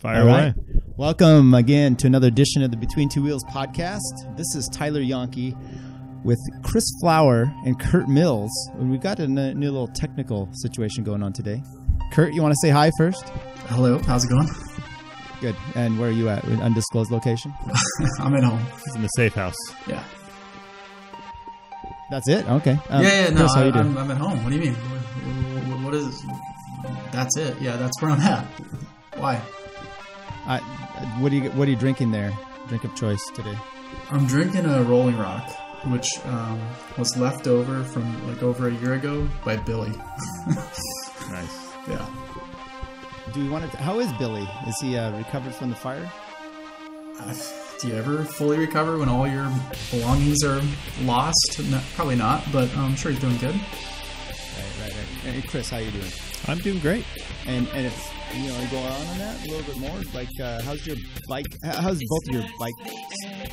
Fire away. Welcome again to another edition of the Between Two Wheels podcast. This is Tyler Janke with Chris Flower and Curt Mills. And we've got a new little technical situation going on today. Curt, you want to say hi first? Hello, how's it going? Good. And where are you at? An undisclosed location? I'm at home. He's in the safe house. Yeah. That's it? Okay. No, Chris, I'm at home. What do you mean? What is... That's it. Yeah, that's where I'm at. Why? What are you drinking there? Drink of choice today. I'm drinking a Rolling Rock, which was left over from like over a year ago by Billy. Nice. Yeah. Do we want to? How is Billy? Is he recovered from the fire? Do you ever fully recover when all your belongings are lost? No, probably not, but I'm sure he's doing good. Right. Hey, Chris, how you doing? I'm doing great. And if you go on that a little bit more, like how's your bike? How's both of your bike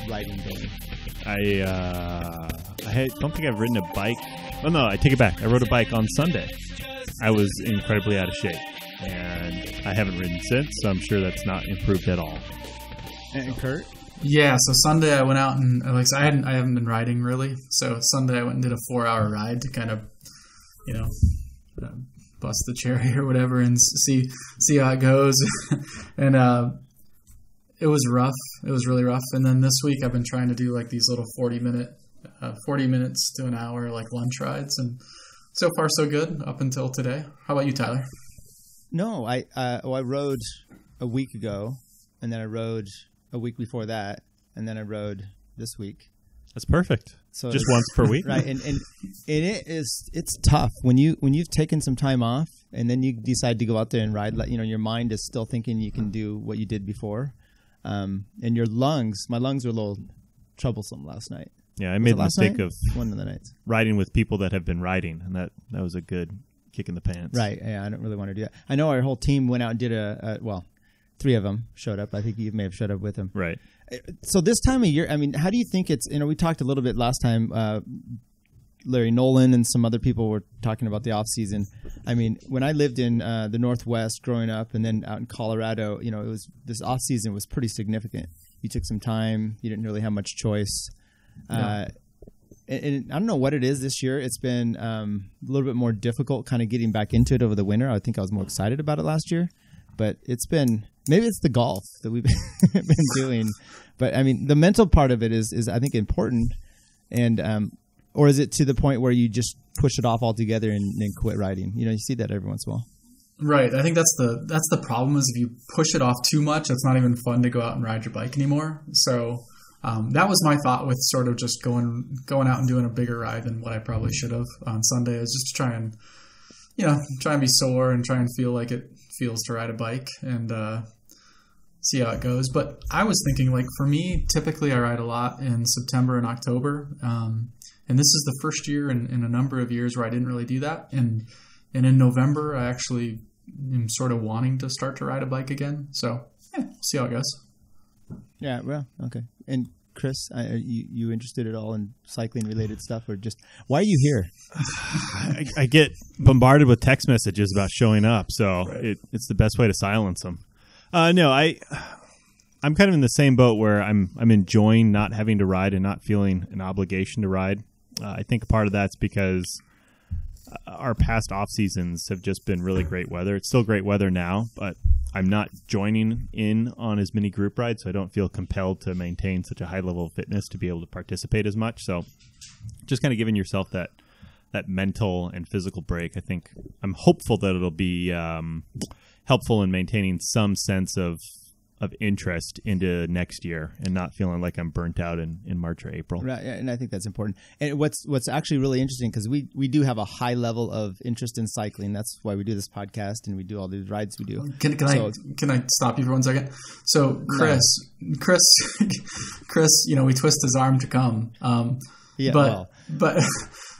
riding going? I don't think I've ridden a bike. Oh no, I take it back. I rode a bike on Sunday. I was incredibly out of shape, and I haven't ridden since. So I'm sure that's not improved at all. And Curt? Yeah, so Sunday I went out and I haven't been riding really. So Sunday I went and did a 4-hour ride to kind of, bust the cherry or whatever and see how it goes. And it was rough. It was really rough. And then this week I've been trying to do like these little 40 minutes to an hour like lunch rides, and so far so good up until today. How about you, Tyler? No, I rode a week ago, and then I rode a week before that, and then I rode this week. That's perfect. So just once per week, right? And it's tough when you've taken some time off and then you decide to go out there and ride. Your mind is still thinking you can do what you did before, and my lungs were a little troublesome last night. Yeah, I made the mistake of one of the nights riding with people that have been riding, and that was a good kick in the pants. Right? Yeah, I don't really want to do that. I know our whole team went out and did 3 of them showed up. I think you may have showed up with them. Right. So this time of year, I mean, how do you think it's, we talked a little bit last time, Larry Nolan and some other people were talking about the off season. I mean, when I lived in the Northwest growing up and then out in Colorado, this off season was pretty significant. You took some time. You didn't really have much choice. No. And I don't know what it is this year. It's been a little bit more difficult kind of getting back into it over the winter. I think I was more excited about it last year. But maybe it's the golf that we've been doing. But, I mean, the mental part of it is I think, important. And or is it to the point where you just push it off altogether and then quit riding? You see that every once in a while. Right. I think that's the problem is if you push it off too much, it's not even fun to go out and ride your bike anymore. So that was my thought with sort of just going out and doing a bigger ride than what I probably should have on Sunday. Is just to try and be sore and try and feel like it feels to ride a bike and see how it goes. But I was thinking, like, for me, typically I ride a lot in September and October. And this is the first year in a number of years where I didn't really do that. And in November, I actually am sort of wanting to start to ride a bike again. So, see how it goes. Yeah, well, okay. And Chris, are you interested at all in cycling related stuff, or just why are you here? I get bombarded with text messages about showing up, so right. It's the best way to silence them. No, I'm kind of in the same boat where I'm enjoying not having to ride and not feeling an obligation to ride. I think part of that's because our past off seasons have just been really great weather. It's still great weather now, but I'm not joining in on as many group rides, so I don't feel compelled to maintain such a high level of fitness to be able to participate as much. So just kind of giving yourself that mental and physical break. I think I'm hopeful that it'll be helpful in maintaining some sense of interest into next year and not feeling like I'm burnt out in March or April. Right, and I think that's important. And what's actually really interesting, because we do have a high level of interest in cycling. That's why we do this podcast and we do all these rides we do. Can I stop you for 1 second? So Chris, we twist his arm to come.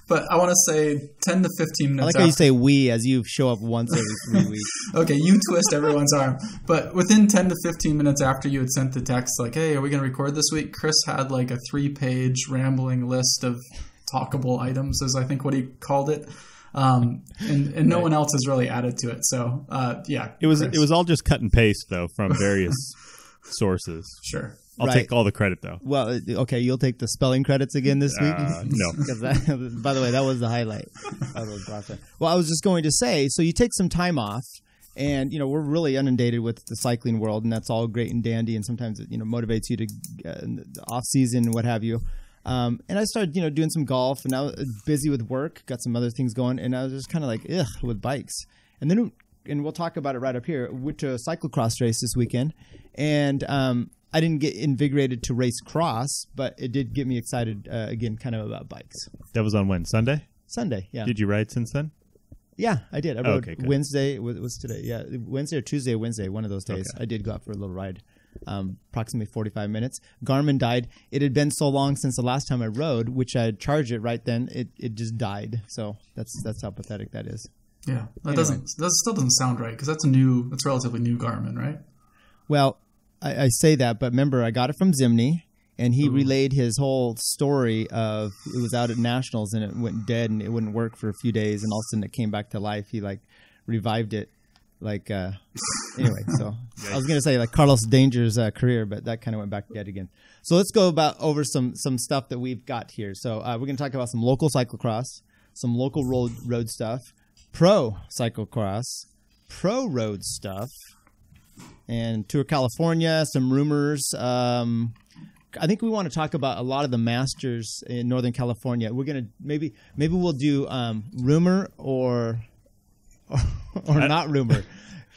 But I want to say 10 to 15 minutes. I like how you say we as you show up once every 3 weeks. Okay, you twist everyone's arm. But within 10 to 15 minutes after you had sent the text, like, hey, are we going to record this week? Chris had like a 3-page rambling list of talkable items, is I think what he called it. and no one else has really added to it. So yeah, it was all just cut and paste though from various sources. Sure. I'll take all the credit, though. Well, okay, you'll take the spelling credits again this week? No. By the way, that was the highlight of the process. Well, I was just going to say, so you take some time off, and, we're really inundated with the cycling world, and that's all great and dandy, and sometimes it, motivates you to off-season and what have you. And I started, doing some golf, and I was busy with work, got some other things going, and I was just kind of like, with bikes. And then, and we'll talk about it right up here, went to a cyclocross race this weekend, and I didn't get invigorated to race cross, but it did get me excited again, kind of about bikes. That was on when? Sunday? Sunday, yeah. Did you ride since then? Yeah, I did. I rode good. Wednesday. Was today? Yeah, Wednesday or Tuesday or Wednesday, one of those days. Okay. I did go out for a little ride, approximately 45 minutes. Garmin died. It had been so long since the last time I rode, which I had charged it right then. It just died. So that's how pathetic that is. Yeah, that still doesn't sound right because that's relatively new Garmin, right? Well, I say that, but remember, I got it from Zimny, and he relayed his whole story of it was out at Nationals, and it went dead, and it wouldn't work for a few days, and all of a sudden it came back to life. He, revived it. Anyway, so I was going to say, Carlos Danger's career, but that kind of went back dead again. So let's go over some stuff that we've got here. So we're going to talk about some local cyclocross, some local road stuff, pro cyclocross, pro road stuff, and Tour California, some rumors. I think we want to talk about a lot of the Masters in Northern California. We're gonna maybe we'll do rumor or not rumor,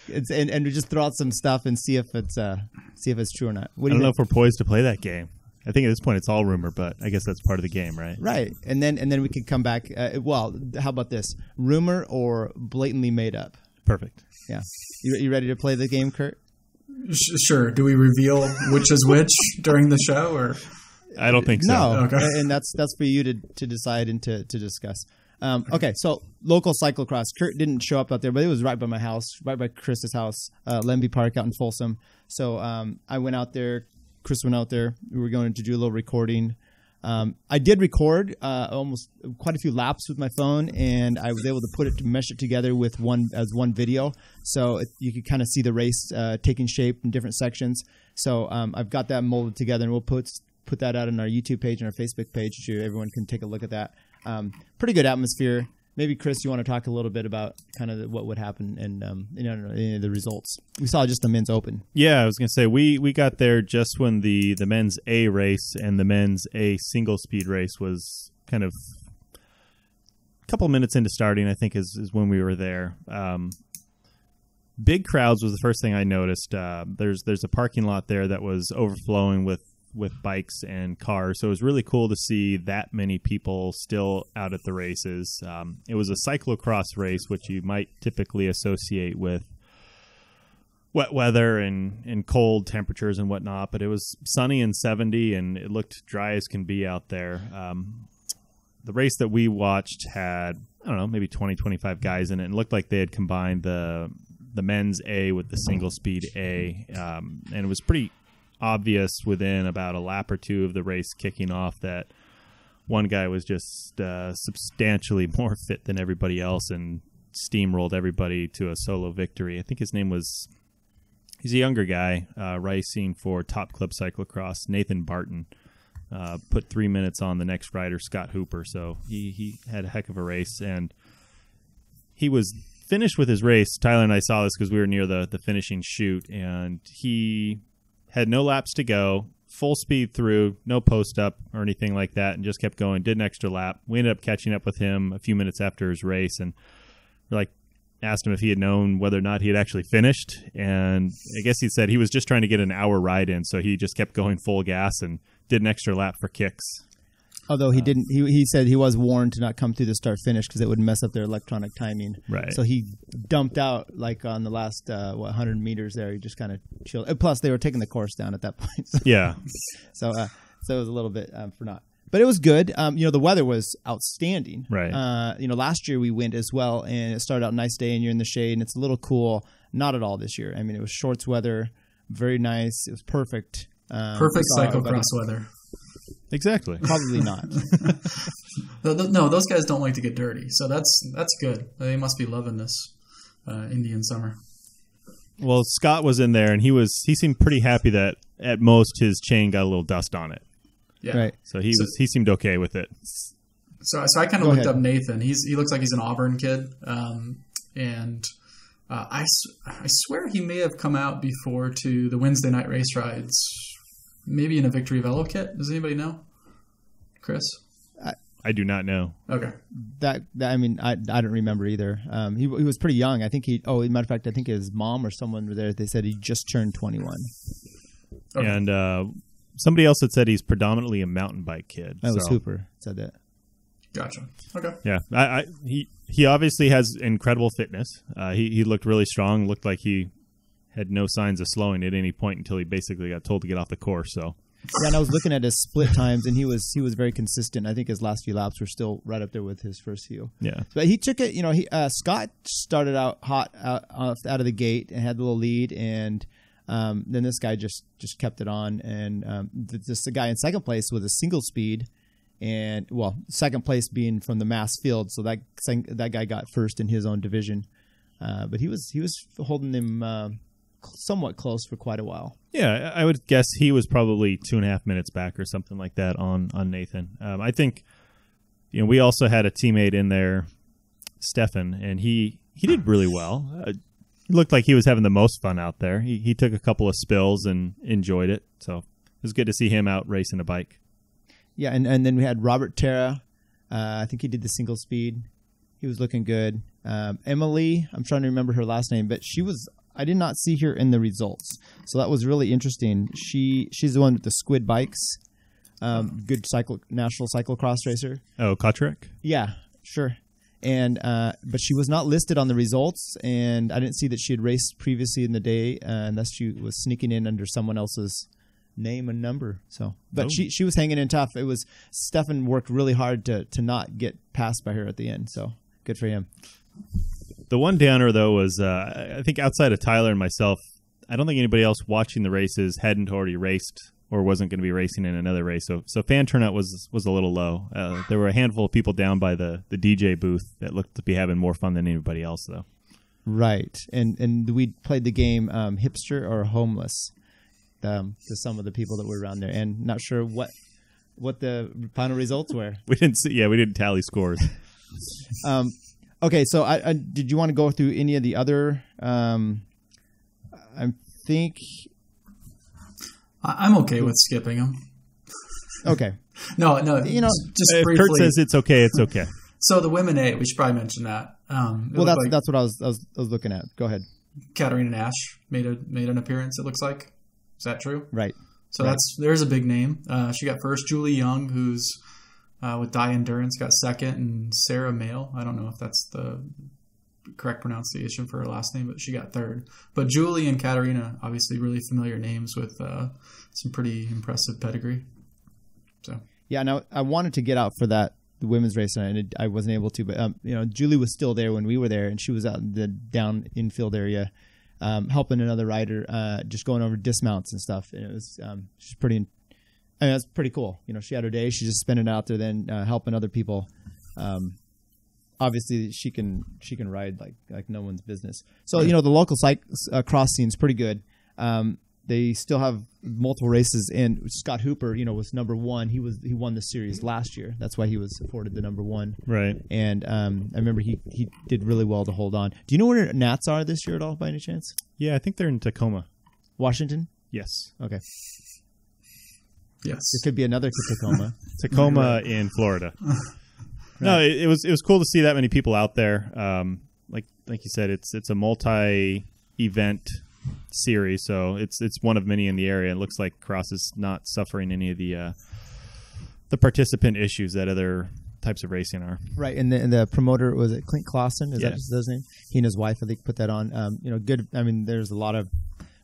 and we just throw out some stuff and see if it's true or not. I don't know if we're poised to play that game. I think at this point it's all rumor, but I guess that's part of the game, right? Right, and then we could come back. Well, how about this? Rumor or blatantly made up? Perfect. Yeah, you ready to play the game, Curt? Sure. Do we reveal which is which during the show, or I don't think so. No, okay. And that's for you to decide and to discuss. Okay, so local cyclocross. Curt didn't show up out there, but it was right by my house, right by Chris's house, Lemby Park out in Folsom. So I went out there. Chris went out there. We were going to do a little recording. I did record almost quite a few laps with my phone, and I was able to mesh it together with one video, so you could kind of see the race taking shape in different sections. So I've got that molded together, and we'll put that out on our YouTube page and our Facebook page so everyone can take a look at that. Pretty good atmosphere. Maybe, Chris, you want to talk a little bit about kind of what would happen and any of the results. We saw just the men's open. Yeah, I was going to say, we got there just when the men's A race and the men's A single speed race was kind of a couple minutes into starting, I think, is when we were there. Big crowds was the first thing I noticed. There's a parking lot there that was overflowing with bikes and cars, so it was really cool to see that many people still out at the races. It was a cyclocross race, which you might typically associate with wet weather and cold temperatures and whatnot, but it was sunny and 70, and it looked dry as can be out there. The race that we watched had, I don't know, maybe 20, 25 guys in it, and it looked like they had combined the men's A with the single speed A, and it was pretty obvious within about a lap or two of the race kicking off that one guy was just substantially more fit than everybody else and steamrolled everybody to a solo victory. I think his name was, he's a younger guy racing for Top Club Cyclocross, Nathan Barton. Put 3 minutes on the next rider, Scott Hooper, so he had a heck of a race, and he was finished with his race. Tyler and I saw this because we were near the finishing chute, and he had no laps to go, full speed through, no post-up or anything like that, and just kept going, did an extra lap. We ended up catching up with him a few minutes after his race, and asked him if he had known whether or not he had actually finished, and I guess he said he was just trying to get an hour ride in, so he just kept going full gas and did an extra lap for kicks. Although he didn't, he said he was warned to not come through the start finish because it would mess up their electronic timing. Right. So he dumped out on the last 100 meters there. He just kind of chilled. Plus, they were taking the course down at that point. So, yeah. So it was a little bit for naught. But it was good. The weather was outstanding. Right. Last year we went as well, and it started out a nice day, and you're in the shade, and it's a little cool. Not at all this year. I mean, it was shorts weather, very nice. It was perfect. Perfect cyclocross weather. Exactly. Probably not. No, those guys don't like to get dirty, so that's good. They must be loving this Indian summer. Well, Scott was in there, and he seemed pretty happy that at most his chain got a little dust on it. Yeah. Right. So he seemed okay with it. So I kind of looked up Nathan. He looks like he's an Auburn kid, and I swear he may have come out before to the Wednesday night race rides, maybe in a Victory Velo kit. Does anybody know? Chris? I do not know. Okay. That I mean, I don't remember either. He was pretty young. I think matter of fact, I think his mom or someone were there. They said he just turned 21. Okay. And somebody else had said he's predominantly a mountain bike kid. That was Hooper said that. Gotcha. Okay. Yeah. He obviously has incredible fitness. He looked really strong. Looked like he had no signs of slowing at any point until he basically got told to get off the course. So. Yeah, and I was looking at his split times, and he was very consistent. I think his last few laps were still right up there with his first few. Yeah, but he took it. Scott started out hot out of the gate and had a little lead, and then this guy just kept it on. And the guy in second place with a single speed, and second place being from the mass field, so that guy got first in his own division. But he was holding him somewhat close for quite a while. Yeah, I would guess he was probably 2.5 minutes back or something like that on Nathan. I think, we also had a teammate in there, Stefan, and he did really well. It looked like he was having the most fun out there. He took a couple of spills and enjoyed it, so it was good to see him out racing a bike. Yeah, and then we had Robert Terra. I think he did the single speed. He was looking good. Emily, I'm trying to remember her last name, but I did not see her in the results, so that was really interesting. She's the one with the squid bikes, good national cyclocross racer. Oh, Kotrick? Yeah, sure. And but she was not listed on the results, and I didn't see that she had raced previously in the day, unless she was sneaking in under someone else's name and number. So, but she was hanging in tough. It was Stefan worked really hard to not get passed by her at the end. So good for him. The one downer, though, was I think outside of Tyler and myself, I don't think anybody else watching the races hadn't already raced or wasn't going to be racing in another race. So fan turnout was a little low. There were a handful of people down by the DJ booth that looked to be having more fun than anybody else, though. Right. And we played the game hipster or homeless to some of the people that were around there, and not sure what the final results were. We didn't tally scores. Okay, so I did you want to go through any of the other? I think I'm okay with skipping them. Okay. No. Just if briefly. Curt says it's okay, it's okay. So the women A, we should probably mention that. That's what I was looking at. Go ahead. Katarina Nash made an appearance. It looks like. Is that true? Right. So there's a big name. She got first. Julie Young, who's with Die Endurance, got second, and Sarah Mail. I don't know if that's the correct pronunciation for her last name, but she got third. But Julie and Katarina, obviously really familiar names with some pretty impressive pedigree. So yeah, now I wanted to get out for the women's race, and I wasn't able to. But Julie was still there when we were there, and she was out in the down infield area, helping another rider, just going over dismounts and stuff. And it was she's pretty. I mean, that's pretty cool. She had her day. She's just spending it out there, then helping other people. Obviously, she can ride like no one's business. So the local cross scene is pretty good. They still have multiple races, and Scott Hooper, was number one. He won the series last year. That's why he was afforded the number one. Right. And I remember he did really well to hold on. Do you know where Nats are this year at all, by any chance? Yeah, I think they're in Tacoma, Washington. Yes. Okay. Yes. It could be another Tacoma. Tacoma in Florida. No, it was cool to see that many people out there. Like you said, it's a multi-event series, so it's one of many in the area. It looks like Cross is not suffering any of the participant issues that other types of racing are. Right, and the promoter, was it Clint Clausen? Is that his name? He and his wife, I think, put that on. Good. I mean, there's a lot of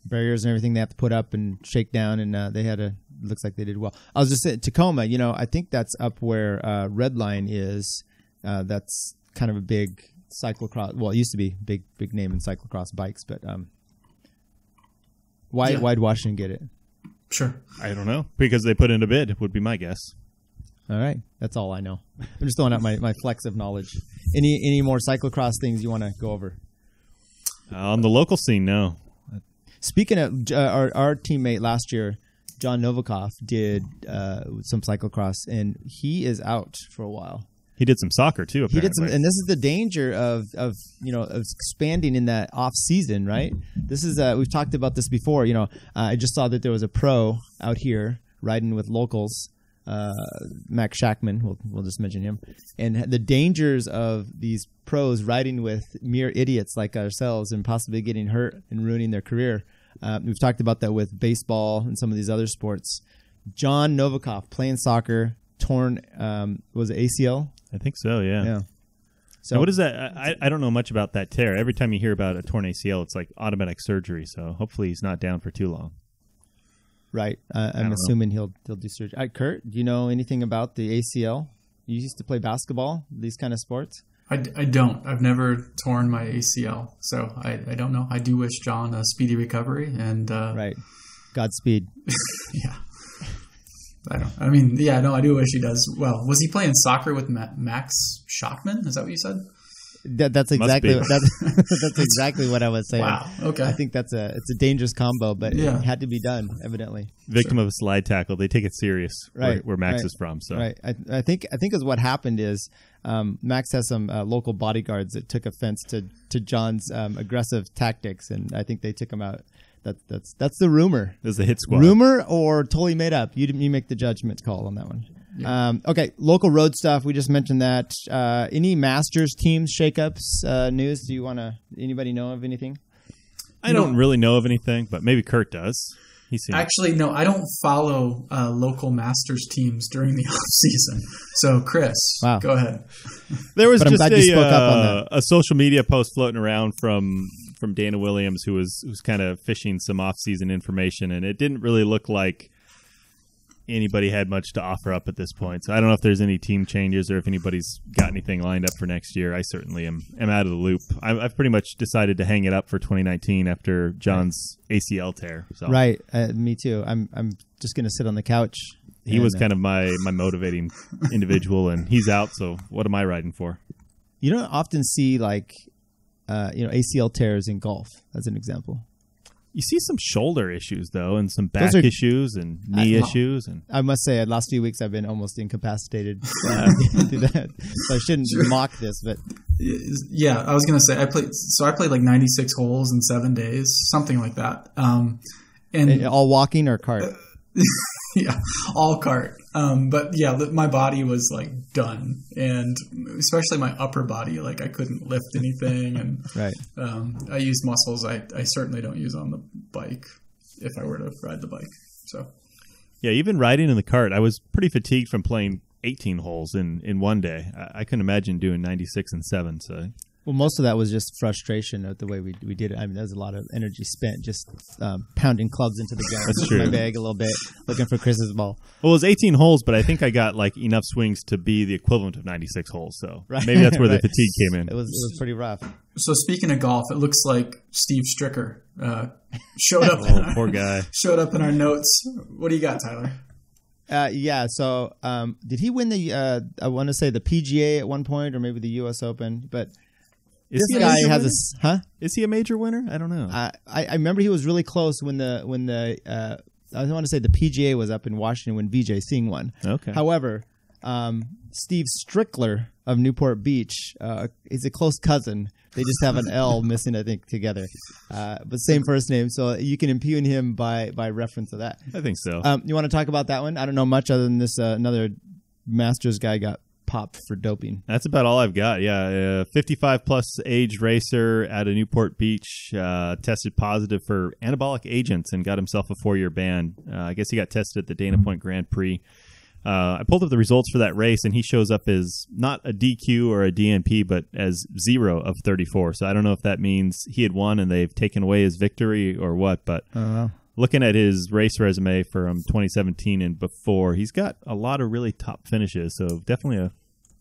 barriers and everything they have to put up and shake down, and they had looks like they did well. I was just saying, Tacoma, I think that's up where Redline is. That's kind of a big cyclocross. Well, it used to be big name in cyclocross bikes, but why'd Washington get it? Sure. I don't know, because they put in a bid, would be my guess. All right. That's all I know. I'm just throwing out my flex of knowledge. Any more cyclocross things you want to go over? On the local scene, no. Speaking of our teammate last year, John Novikov, did some cyclocross, and he is out for a while. He did some soccer too. Apparently. He did some, and this is the danger of expanding in that off season, right? This is we've talked about this before. I just saw that there was a pro out here riding with locals, Max Shackman. We'll just mention him, and the dangers of these pros riding with mere idiots like ourselves and possibly getting hurt and ruining their career. We've talked about that with baseball and some of these other sports. John Novikov playing soccer, torn was it ACL? I think so, yeah. Yeah. So now what is that? I don't know much about that tear. Every time you hear about a torn ACL, it's like automatic surgery. So hopefully he's not down for too long. Right. I'm assuming he'll do surgery. Curt, do you know anything about the ACL? You used to play basketball, these kind of sports? I don't. I've never torn my ACL, so I don't know. I do wish John a speedy recovery. And right. Godspeed. Yeah. I do wish he does well. Was he playing soccer with Max Shackman? Is that what you said? That's exactly that's exactly what I was saying. Wow. Okay. I think it's a dangerous combo, but it had to be done, evidently. Victim of a slide tackle. They take it serious. Right. Where Max is from. So right. I think is what happened is Max has some local bodyguards that took offense to John's aggressive tactics, and I think they took him out. That's the rumor. There's the hit squad. Rumor or totally made up? You make the judgment call on that one. Yeah. Okay, local road stuff. We just mentioned that. Any Masters teams shakeups news? Anybody know of anything? I don't really know of anything, but maybe Curt does. Actually, no, I don't follow local Masters teams during the off season. So, Chris, Go ahead. There was just a social media post floating around from Dana Williams who was kind of fishing some off season information, and it didn't really look like anybody had much to offer up at this point. So I don't know if there's any team changes or if anybody's got anything lined up for next year. I certainly am out of the loop. I've pretty much decided to hang it up for 2019 after John's ACL tear. So. Right. Me too. I'm just going to sit on the couch. He was kind of my motivating individual, and he's out. So what am I riding for? You don't often see ACL tears in golf, as an example. You see some shoulder issues, though, and some back issues and knee issues. And I must say, the last few weeks I've been almost incapacitated through that. So I shouldn't mock this, but yeah, I was going to say I played like 96 holes in 7 days, something like that. And all walking or cart? Yeah, all cart. But yeah, my body was like done, and especially my upper body, like I couldn't lift anything, and right. I use muscles I certainly don't use on the bike if I were to ride the bike. So yeah, even riding in the cart, I was pretty fatigued from playing 18 holes in one day. I couldn't imagine doing 96 and 7. So. Well, most of that was just frustration at the way we did it. I mean, there was a lot of energy spent just pounding clubs into the ground. That's true. My bag a little bit, looking for Chris's ball. Well, it was 18 holes, but I think I got like enough swings to be the equivalent of 96 holes. So maybe that's where the fatigue came in. It was pretty rough. So speaking of golf, it looks like Steve Stricker showed up. Poor guy. Showed up in our notes. What do you got, Tyler? Yeah. So did he win the? I want to say the PGA at one point, or maybe the U.S. Open, but. This guy has Is he a major winner? I don't know. I remember he was really close when the I want to say the PGA was up in Washington when Vijay Singh won. Okay. However, Steve Strickler of Newport Beach is a close cousin. They just have an L missing, I think, together, but same first name. So you can impugn him by reference to that. I think so. You want to talk about that one? I don't know much other than this. Another Masters guy got popped for doping. That's about all I've got. Yeah, 55-plus age racer out of Newport Beach tested positive for anabolic agents and got himself a 4-year ban. I guess he got tested at the Dana Point Grand Prix. I pulled up the results for that race, and he shows up as not a DQ or a DNP, but as 0 of 34. So I don't know if that means he had won and they've taken away his victory or what, but looking at his race resume from 2017 and before, he's got a lot of really top finishes, so definitely a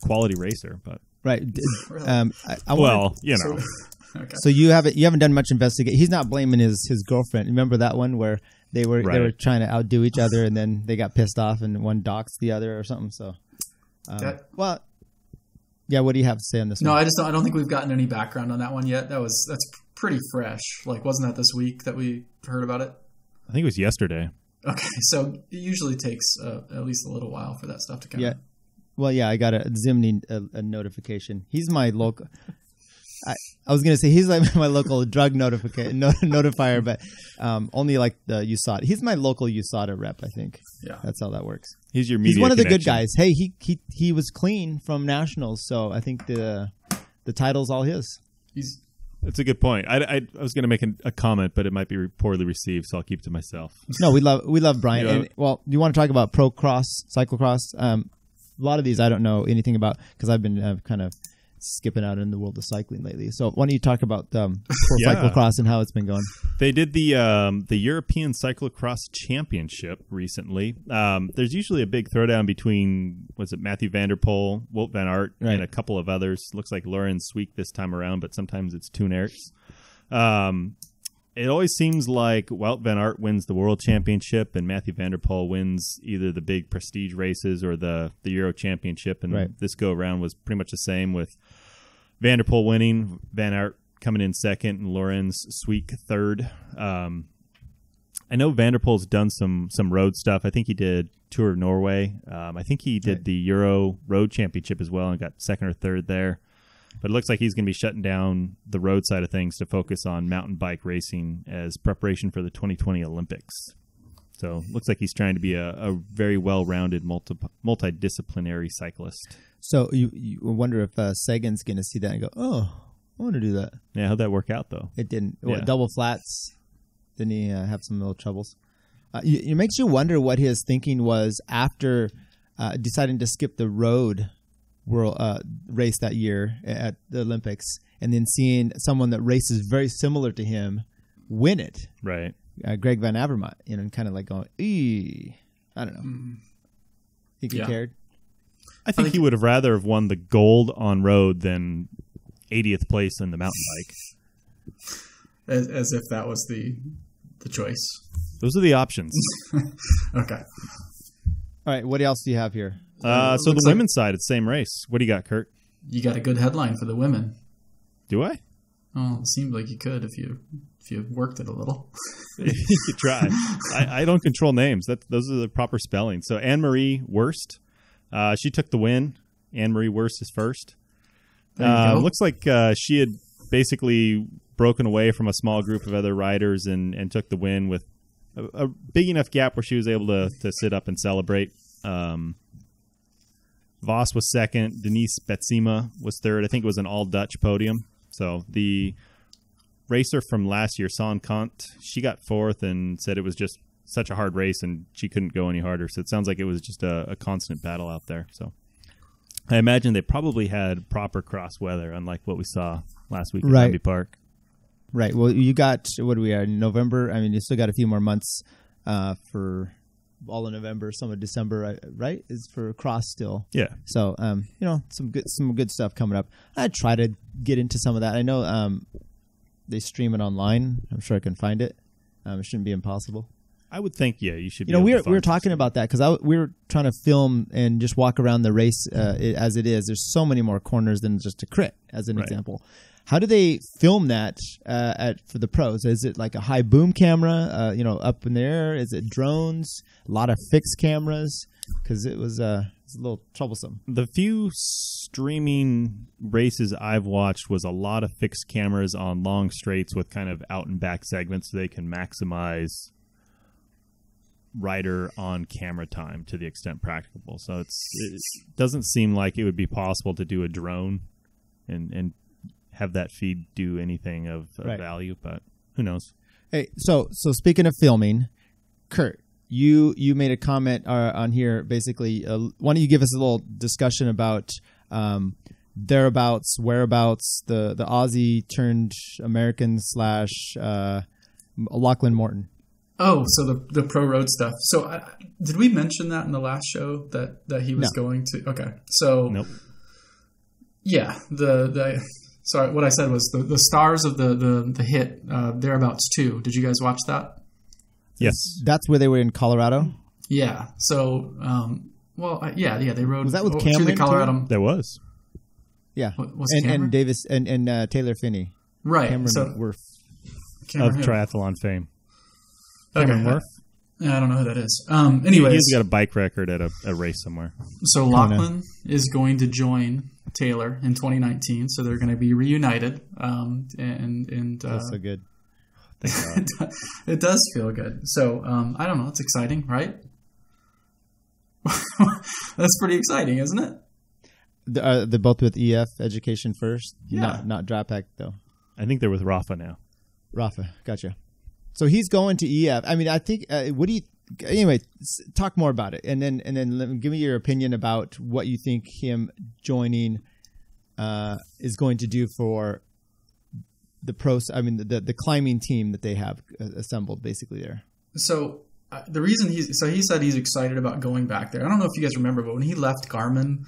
quality racer. But right. Okay. So you haven't done much investigation. He's not blaming his girlfriend. Remember that one where they were trying to outdo each other, and then they got pissed off, and one doxed the other or something. So Well, yeah. What do you have to say on this No, one? I don't think we've gotten any background on that one yet. That's pretty fresh. Like, wasn't that this week that we heard about it? I think it was yesterday. Okay, so it usually takes at least a little while for that stuff to come. Yeah. Well, yeah, I got a Zimney a notification. He's my local. I was gonna say he's like my local drug notifier, but only like the USADA. He's my local USADA rep, I think. Yeah, that's how that works. He's your media. He's one of the good connection. guys. Hey, he was clean from nationals, so I think the title's all his. That's a good point. I was going to make a comment, but it might be poorly received, so I'll keep it to myself. No, we love Brian. Yeah. And, well, you want to talk about Pro Cyclocross? A lot of these I don't know anything about because I've been kind of skipping out in the world of cycling lately. So why don't you talk about Pro Cyclocross and how it's been going? They did the European Cyclocross Championship recently. There's usually a big throwdown between, was it Matthew Van Der Poel, Wout van Aert, and a couple of others. Looks like Lauren Sweek this time around, but sometimes it's Toon Aerts. It always seems like Wout van Aert wins the World Championship and Matthew Van Der Poel wins either the big prestige races or the Euro Championship. And this go around was pretty much the same with Van Der Poel winning, Van Aert coming in second, and Lorenz Sweek third. I know Van Der Poel's done some road stuff. I think he did Tour of Norway. I think he did the Euro Road Championship as well and got second or third there. But it looks like he's going to be shutting down the road side of things to focus on mountain bike racing as preparation for the 2020 Olympics. So it looks like he's trying to be a very well-rounded, multidisciplinary cyclist. So you wonder if Sagan's going to see that and go, oh, I want to do that. Yeah, how'd that work out, though? It didn't. Yeah. Double flats. Didn't he have some little troubles? It makes you wonder what his thinking was after deciding to skip the road world race that year at the Olympics, and then seeing someone that races very similar to him win it. Right. Greg Van Avermaet, and kind of like going, I don't know. Think he cared? I think he would have rather have won the gold on road than 80th place in the mountain bike. As if that was the choice. Those are the options. Okay. All right. What else do you have here? So the women's side, it's the same race. What do you got, Curt? You got a good headline for the women. Do I? Oh, it seemed like you could if you worked it a little. You could try. I don't control names. Those are the proper spelling. So Anne-Marie Wurst, she took the win. Anne-Marie Wurst is first. Looks like she had basically broken away from a small group of other riders and took the win with a big enough gap where she was able to sit up and celebrate. Vos was second. Denise Betsema was third. I think it was an all-Dutch podium. So the racer from last year, Son Kant, she got fourth and said it was just such a hard race and she couldn't go any harder. So it sounds like it was just a constant battle out there. So I imagine they probably had proper cross weather, unlike what we saw last week at Abbey Park. Right. Well, you got, what do we are, November? I mean, you still got a few more months for all of November, some of December, right? Is for cross still. Yeah. So, some good stuff coming up. I try to get into some of that. I know they stream it online. I'm sure I can find it. It shouldn't be impossible. I would think, you should. We were talking about that because we were trying to film and just walk around the race as it is. There's so many more corners than just a crit, as an example. How do they film that for the pros? Is it like a high boom camera, up in the air? Is it drones? A lot of fixed cameras? Because it was a little troublesome. The few streaming races I've watched was a lot of fixed cameras on long straights with kind of out and back segments so they can maximize rider on camera time to the extent practicable. So it doesn't seem like it would be possible to do a drone and have that feed do anything of value, but who knows? Hey, so speaking of filming, Curt, you made a comment on here. Basically, why don't you give us a little discussion about thereabouts, whereabouts, the Aussie turned American / Lachlan Morton. Oh, so the pro road stuff. So did we mention that in the last show that he was going to? Okay, so nope. Yeah, Sorry, what I said was the stars of the hit thereabouts too. Did you guys watch that? Yes, that's where they were in Colorado. Yeah. So Well, yeah, they rode. Was that with through Cameron, the Colorado? There was. Yeah, Was it Cameron? and Davis and Taylor Phinney. Right. Cameron So Worth. Of triathlon fame. Okay. Worth? I don't know who that is. Anyways, He's got a bike record at a race somewhere. So Lachlan is going to join Taylor in 2019. So they're going to be reunited. And That's so good. Thank God. It does feel good. So I don't know. It's exciting, right? That's pretty exciting, isn't it? They're both with EF Education First. Yeah. Not Drapac though. I think they're with Rafa now. Rafa, gotcha. So he's going to EF. I mean, I think. What do you? Anyway, talk more about it, and then give me your opinion about what you think him joining is going to do for the pros. I mean, the climbing team that they have assembled basically there. So the reason he said he's excited about going back there. I don't know if you guys remember, but when he left Garmin,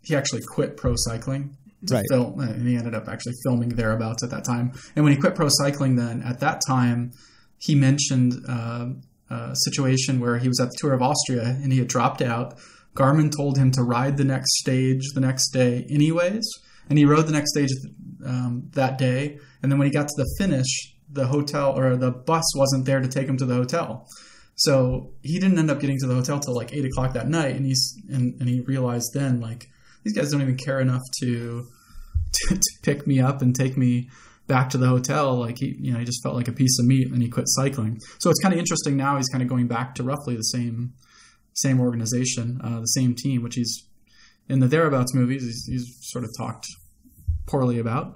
he actually quit Pro Cycling. To film, and he ended up actually filming thereabouts at that time. And when he quit Pro Cycling, then at that time, he mentioned a situation where he was at the Tour of Austria and he had dropped out. Garmin told him to ride the next stage the next day anyways, and he rode the next stage that day. And then when he got to the finish, the hotel or the bus wasn't there to take him to the hotel. So he didn't end up getting to the hotel till like 8 o'clock that night. And he realized then, like, these guys don't even care enough to pick me up and take me back to the hotel. Like he just felt like a piece of meat, and he quit cycling. So it's kind of interesting now. He's kind of going back to roughly the same organization, the same team, which he's in the Thereabouts movies. He's sort of talked poorly about.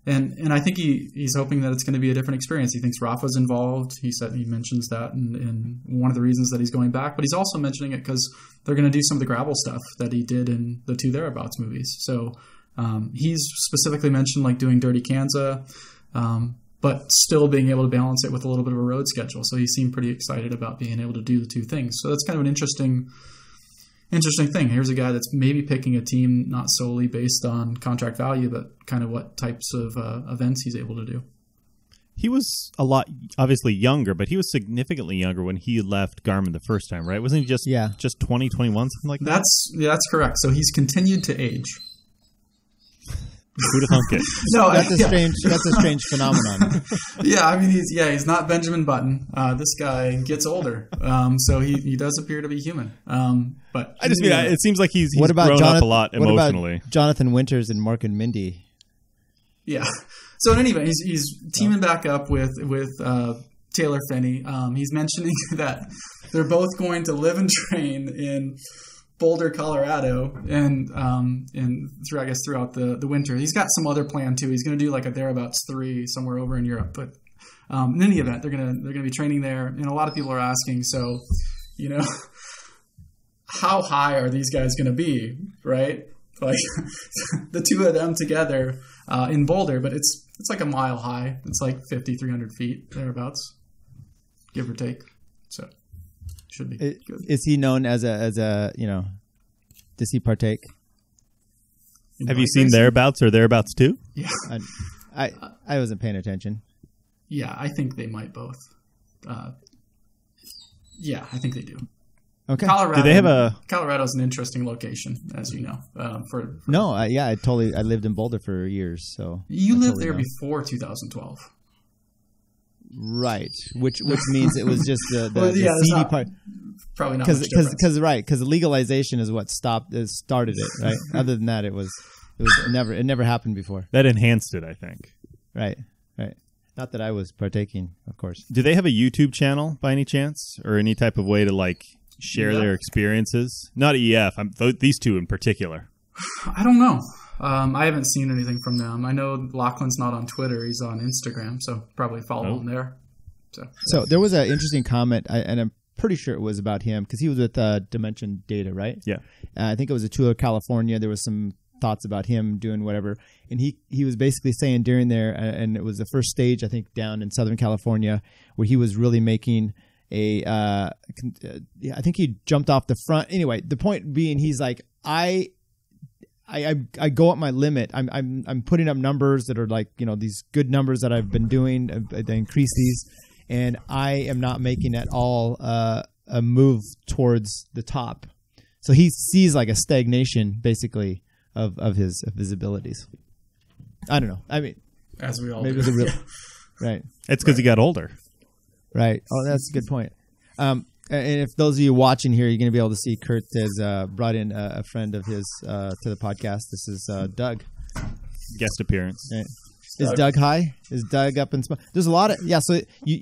And I think he's hoping that it's going to be a different experience. He thinks Rafa's involved. He mentions that in one of the reasons that he's going back, but he's also mentioning it because they're going to do some of the gravel stuff that he did in the two Thereabouts movies. So he's specifically mentioned like doing Dirty Kansas, but still being able to balance it with a little bit of a road schedule. So he seemed pretty excited about being able to do the two things. So that's kind of an interesting thing. Here's a guy that's maybe picking a team not solely based on contract value, but kind of what types of events he's able to do. He was obviously younger, but he was significantly younger when he left Garmin the first time, right? Wasn't he just 20, 21, something like that? That's correct. So he's continued to age. Who'd have thunk it? No, that's a strange phenomenon. Yeah, I mean he's not Benjamin Button. This guy gets older, so he does appear to be human. But I just mean it seems like he's grown up a lot emotionally. What about Jonathan Winters and Mark and Mindy? Yeah. So in any event, he's teaming back up with Taylor Phinney. He's mentioning that they're both going to live and train in Boulder, Colorado, and throughout the winter. He's got some other plan too. He's going to do like a Thereabouts 3 somewhere over in Europe. But in any event, they're gonna be training there. And a lot of people are asking, so how high are these guys going to be, right? Like the two of them together in Boulder, but it's like a mile high. It's like 300 feet thereabouts, give or take. So. Should be good. Is he known as a does he partake? Have you seen Thereabouts or Thereabouts 2? Yeah. I wasn't paying attention. Yeah, I think they might both. Yeah, I think they do. Okay. Colorado. Do they have Colorado's an interesting location, as you know. I lived in Boulder for years. So you lived there before 2012. Right, which means it was just the seedy part. Probably not because legalization is what started it. Right. Other than that, it never happened before. That enhanced it, I think. Right. Not that I was partaking, of course. Do they have a YouTube channel by any chance, or any type of way to like share their experiences? Not EF. These two in particular. I don't know. I haven't seen anything from them. I know Lachlan's not on Twitter. He's on Instagram, so probably follow him there. So there was an interesting comment, and I'm pretty sure it was about him, because he was with Dimension Data, right? Yeah. I think it was a tour of California. There was some thoughts about him doing whatever. And he was basically saying during there, and it was the first stage, I think, down in Southern California, where he was really making I think he jumped off the front. Anyway, the point being, he's like, I go at my limit. I'm putting up numbers that are like, these good numbers that I've been doing. I increase these, and I am not making at all a move towards the top. So he sees like a stagnation, basically, of his abilities. I don't know. I mean, as we all maybe do. it's a real right. It's because he got older. Right. Oh, that's a good point. And if those of you watching here, you're going to be able to see Curt has brought in a friend of his to the podcast. This is Doug. Guest appearance. Right. Is Doug high? Is Doug up in smoke? There's a lot of So you.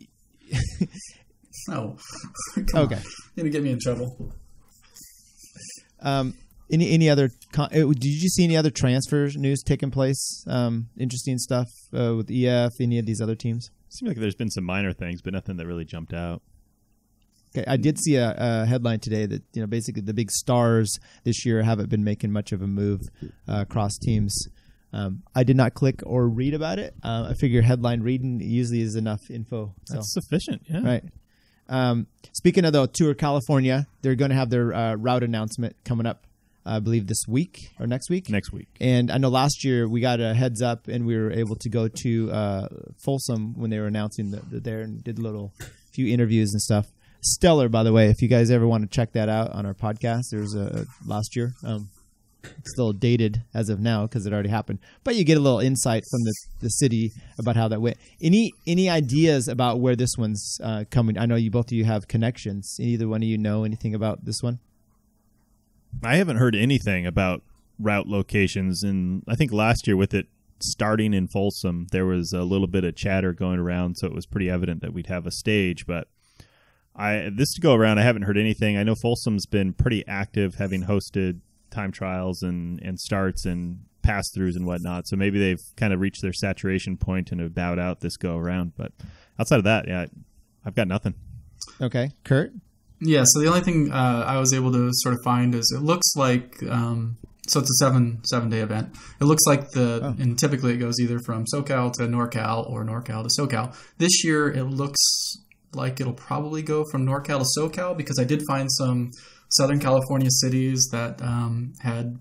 Oh, okay. You're gonna get me in trouble. Any other? Did you see any other transfer news taking place? Interesting stuff with EF. Any of these other teams? Seems like there's been some minor things, but nothing that really jumped out. Okay, I did see a headline today that basically the big stars this year haven't been making much of a move across teams. I did not click or read about it. I figure headline reading usually is enough info. So. That's sufficient, yeah. Right. Speaking of the Tour California, they're going to have their route announcement coming up, I believe, this week or next week. Next week. And I know last year we got a heads up and we were able to go to Folsom when they were announcing there and did a few interviews and stuff. Stellar, by the way, if you guys ever want to check that out on our podcast. There was last year. It's still dated as of now because it already happened. But you get a little insight from the city about how that went. Any ideas about where this one's coming? I know both of you have connections. Either one of you know anything about this one? I haven't heard anything about route locations. And I think last year with it starting in Folsom, there was a little bit of chatter going around, so it was pretty evident that we'd have a stage. But this to go around, I haven't heard anything. I know Folsom's been pretty active, having hosted time trials and starts and pass-throughs and whatnot. So maybe they've kind of reached their saturation point and have bowed out this go around. But outside of that, yeah, I've got nothing. Okay. Curt? Yeah, so the only thing I was able to sort of find is it looks like, so it's a seven-day event. It looks like and typically it goes either from SoCal to NorCal or NorCal to SoCal. This year it looks like it'll probably go from NorCal to SoCal because I did find some Southern California cities that had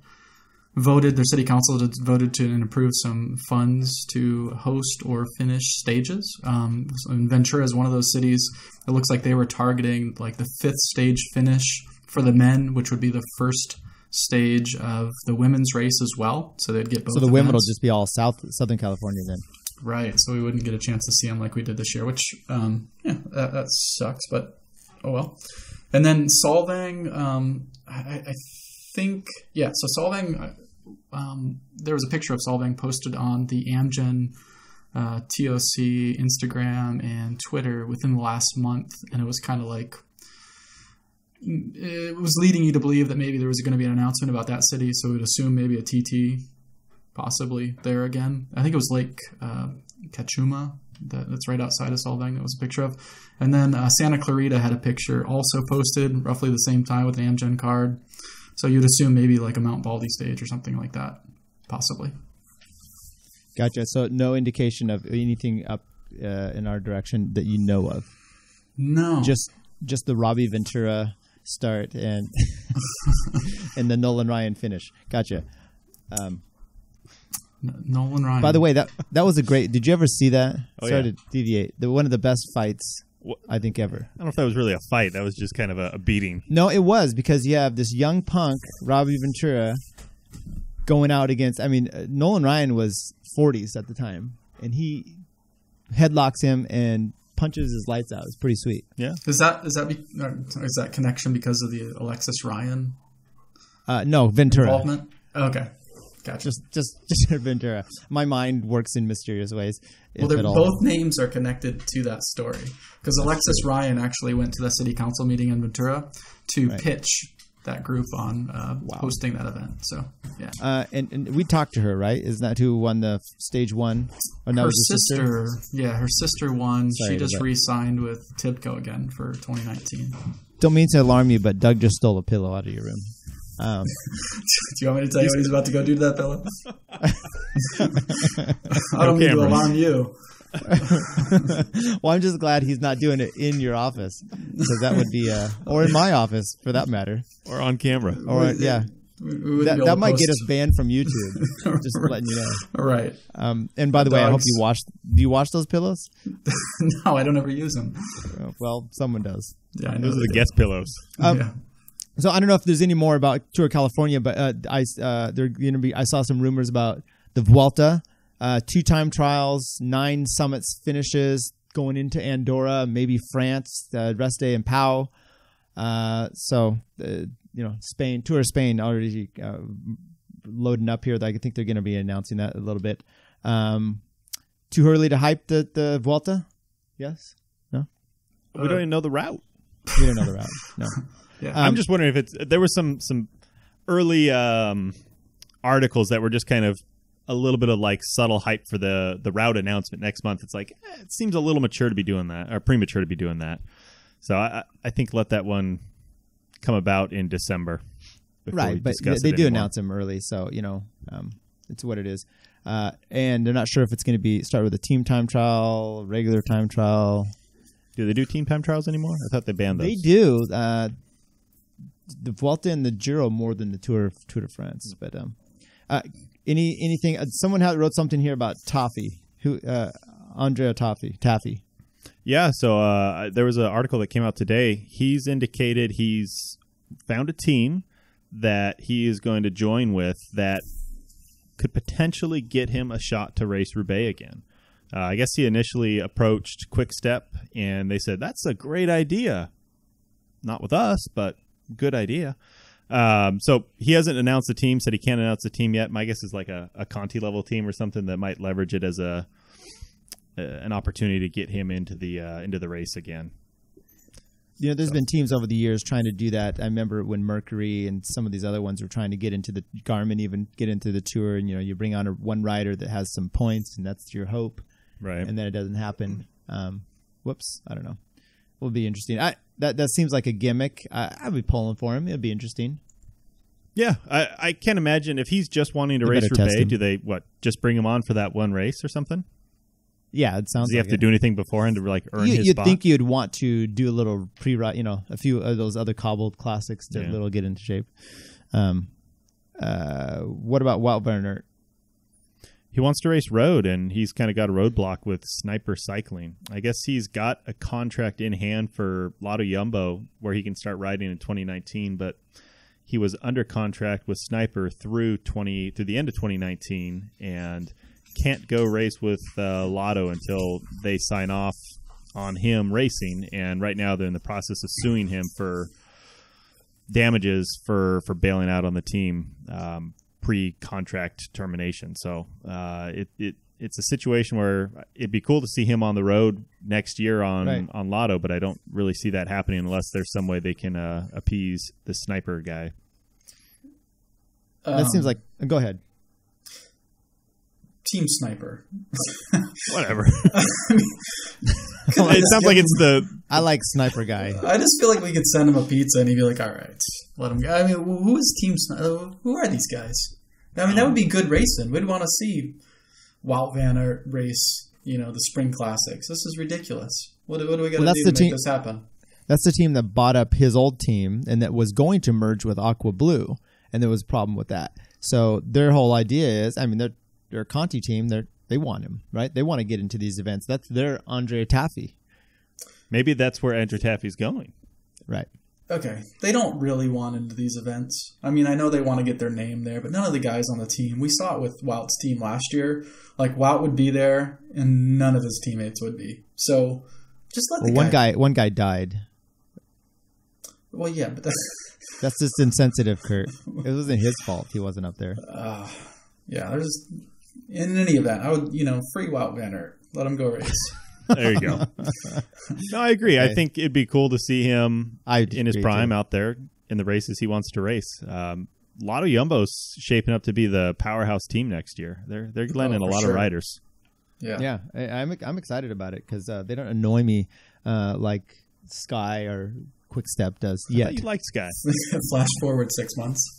voted, their city council had voted to and approved some funds to host or finish stages. And Ventura is one of those cities. It looks like they were targeting like the 5th stage finish for the men, which would be the first stage of the women's race as well. So they'd get both. So the women will just be all Southern California then. Right. So we wouldn't get a chance to see them like we did this year, which, that sucks, but oh well. And then Solvang, I think, so Solvang, there was a picture of Solvang posted on the Amgen TOC Instagram and Twitter within the last month, and it was kind of like, it was leading you to believe that maybe there was going to be an announcement about that city, so we'd assume maybe a TT possibly there again. I think it was Lake Cachuma. That's right outside of Solvang. That was a picture of. And then Santa Clarita had a picture also posted roughly the same time with an Amgen card. So you'd assume maybe like a Mount Baldy stage or something like that, possibly. Gotcha. So no indication of anything up in our direction that you know of? No. Just the Robbie Ventura start and and the Nolan Ryan finish. Gotcha. Nolan Ryan. By the way, that was a great. Did you ever see that? Oh, Sorry yeah. to deviate. One of the best fights I think ever. I don't know if that was really a fight. That was just kind of a beating. No, it was because you have this young punk, Robbie Ventura, going out against. I mean, Nolan Ryan was 40s at the time, and he headlocks him and punches his lights out. It's pretty sweet. Yeah. Is that connection because of the Alexis Ryan? No, Ventura. Involvement? Okay. Gotcha. Just Ventura. My mind works in mysterious ways. Well, both names are connected to that story because Alexis Ryan actually went to the city council meeting in Ventura to pitch that group on hosting that event. So, yeah. And we talked to her, right? Isn't that who won the stage one? Or her sister. Yeah, her sister won. She just re-signed with Tibco again for 2019. Don't mean to alarm you, but Doug just stole a pillow out of your room. Do you want me to tell you what he's about to go do to that pillow? I don't mean to alarm you. Well, I'm just glad he's not doing it in your office because that would be, or in my office for that matter, or on camera, or yeah. That might get us banned from YouTube. Just letting you know. Right. And by the way, I hope you do you wash those pillows? No, I don't ever use them. Well, someone does. Yeah, I know. Those are the guest pillows. Yeah. So I don't know if there's any more about Tour California, but they're going to be. I saw some rumors about the Vuelta, 2 time trials, 9 summits finishes going into Andorra, maybe France, rest day in Pau. Spain, Tour of Spain already loading up here. I think they're going to be announcing that a little bit. Too early to hype the Vuelta? Yes? No? We don't even know the route. We don't know the route. No. Yeah. I'm just wondering if there were some early articles that were just kind of a little bit of like subtle hype for the route announcement next month. It's like, it seems a little mature to be doing that, or premature to be doing that. So I think let that one come about in December. Right, but they do announce them early, so it's what it is. And they're not sure if it's going to be start with a team time trial, regular time trial. Do they do team time trials anymore? I thought they banned those. They do. The Vuelta and the Giro more than the Tour de France. But anything? Someone wrote something here about Taffy. Andrea Taffy. Yeah, so there was an article that came out today. He's indicated he's found a team that he is going to join with that could potentially get him a shot to race Roubaix again. I guess he initially approached Quick Step, and they said, that's a great idea. Not with us, but good idea. So he hasn't announced the team, said he can't announce the team yet. My guess is like a Conti-level team or something that might leverage it as an opportunity to get him into the race again. There's been teams over the years trying to do that. I remember when Mercury and some of these other ones were trying to get into the Garmin, even get into the Tour, and you bring on one rider that has some points, and that's your hope. Right. And then it doesn't happen. Whoops, I don't know. Will be interesting. That seems like a gimmick. I'd be pulling for him. It'd be interesting. Yeah, I can't imagine if he's just wanting to race Roubaix. Do they just bring him on for that one race or something? Yeah, it sounds. Does he have to do anything beforehand to like earn his spot? You'd think you'd want to do a little pre-ride, a few of those other cobbled classics to get into shape. What about Wout van Aert? He wants to race road, and he's kind of got a roadblock with Sniper Cycling. I guess he's got a contract in hand for Lotto Jumbo where he can start riding in 2019, but he was under contract with Sniper through the end of 2019 and can't go race with Lotto until they sign off on him racing. And right now they're in the process of suing him for damages for bailing out on the team pre-contract termination. So it's a situation where it'd be cool to see him on the road next year on Lotto, but I don't really see that happening unless there's some way they can appease the Sniper guy. That seems like... Go ahead. Team Sniper. Whatever. It sounds like it's the... I like Sniper guy. I just feel like we could send him a pizza and he'd be like, all right, let him go. I mean, who is Team Sniper? Who are these guys? I mean, that would be good racing. We'd want to see Wout van Aert race, the spring classics. This is ridiculous. What do we got to do to make this happen? That's the team that bought up his old team and that was going to merge with Aqua Blue, and there was a problem with that. So their whole idea is, they're a Conti team. They want him, right? They want to get into these events. That's their Andrea Taffy. Maybe that's where Andrea Taffy's going. Right. Okay. They don't really want into these events. I mean, I know they want to get their name there, but none of the guys on the team. We saw it with Wout's team last year. Like, Wout would be there, and none of his teammates would be. So, just let the guy... One guy died. Well, yeah, but that's just insensitive, Curt. It wasn't his fault he wasn't up there. Yeah, there's... In any event, I would, free Wout van Aert. Let him go race. There you go. No, I agree. Okay. I think it'd be cool to see him in his prime out there in the races he wants to race. Lotto Jumbo's shaping up to be the powerhouse team next year. They're landing a lot of riders. Yeah, I'm excited about it because they don't annoy me like Sky or Quick Step does yet. You like Sky. Flash forward 6 months.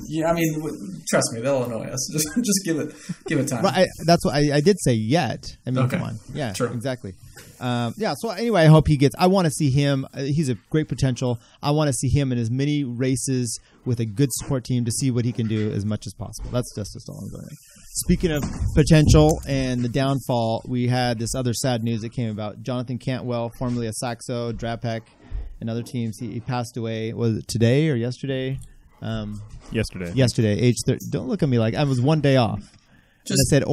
Yeah, I mean, trust me, they'll annoy us. Just give it time. Right, that's what I did say yet. I mean, Okay. come on. Yeah, True. exactly. So anyway, I hope he gets – I want to see him. He's a great potential. I want to see him in as many races with a good support team to see what he can do as much as possible. That's just all I'm going. Speaking of potential and the downfall, we had this other sad news that came about. Jonathan Cantwell, formerly of Saxo, Drapek, and other teams, he passed away. Was it today or yesterday? Yesterday. Age 30. Don't look at me like I was one day off. And I said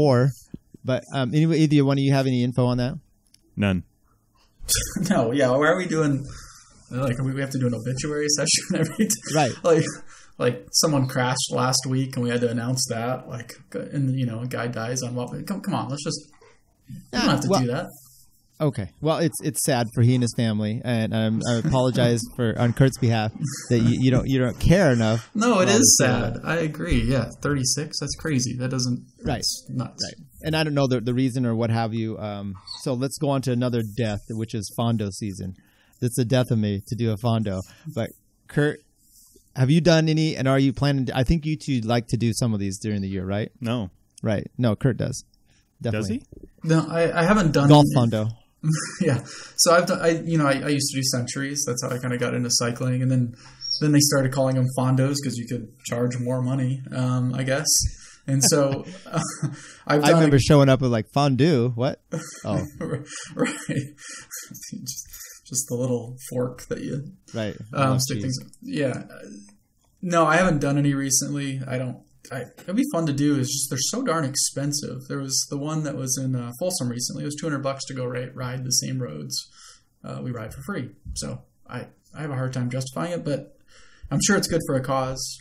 but anyway, either one of you have any info on that? None. No, yeah. Why are we doing? Like, we have to do an obituary session every time. Right. Like someone crashed last week and we had to announce that. Like, and a guy dies on what? Come on, let's just. You don't have to do that. Okay. Well, it's sad for he and his family, and I apologize on Curt's behalf that you don't care enough. No, it is sad. I agree. Yeah, 36. That's crazy. That doesn't. That's nuts. Right. And I don't know the reason or what have you. So let's go on to another death, which is Fondo season. It's the death of me to do a Fondo. But Curt, have you done any? And are you planning? I think you two like to do some of these during the year, right? No. Right. No, Curt does. Definitely. Does he? No, I haven't done golf Fondo. Yeah. So I've done, I used to do centuries. That's how I kind of got into cycling. And then they started calling them Fondos because you could charge more money, I guess. And so I remember showing up with like fondue. What? Oh, right. just the little fork that you stick things. Yeah. No, I haven't done any recently. It'd be fun to do. Is just they're so darn expensive. There was the one that was in Folsom recently. It was $200 to go ride the same roads we ride for free. So I have a hard time justifying it, but I'm sure it's good for a cause